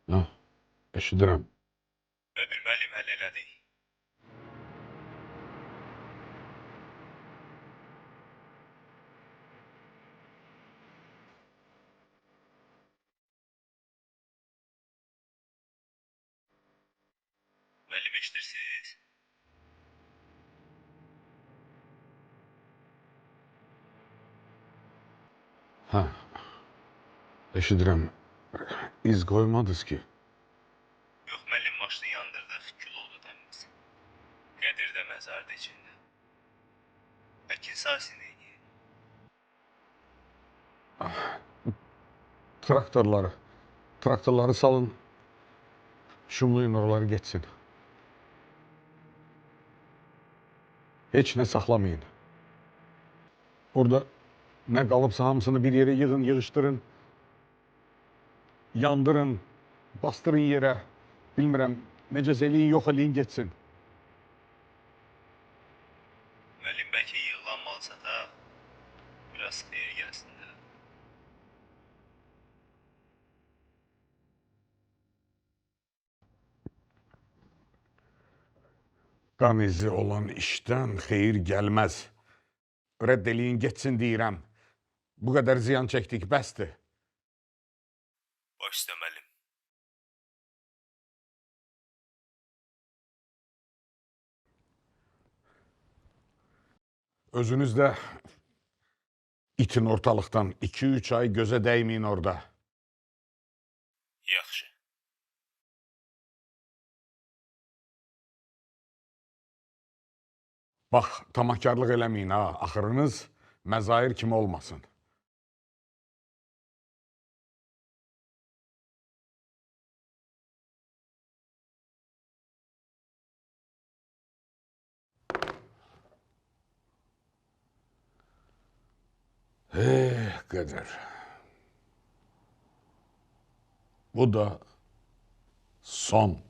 Ha, eşidirəm. Ömür müəllim həll elədi. Müəllim eşidirsiniz? Ha, eşidirəm. İz qoymadınız ki. Yox müəllim, maşını yandırdıq, kül oldu təmiz. Qədir də məzardı içində. Əkin sahəsində neyini? Traktorları salın. Şumlayın oraları geçsin. Heç nə saxlamayın. Orada nə qalıbsa hamısını bir yere yığın, yığışdırın. Yandırın, bastırın yerə. Bilmirəm, necə eləyin, yox eləyin geçsin. Müəllim bəlkə yığılanmalısa da biraz xeyir gəlsin də. Qan izi olan işdən xeyir gəlməz. Rədd eləyin, geçsin deyirəm. Bu qədər ziyan çəkdik, bəsdir. Baş üstə müəllim. Özünüz də itin ortalıqdan 2-3 ay gözə dəyməyin orada. Yaxşı. Bax, tamakarlıq eləməyin ha, axırınız məzahir kimi olmasın. Qədir. Bu da son.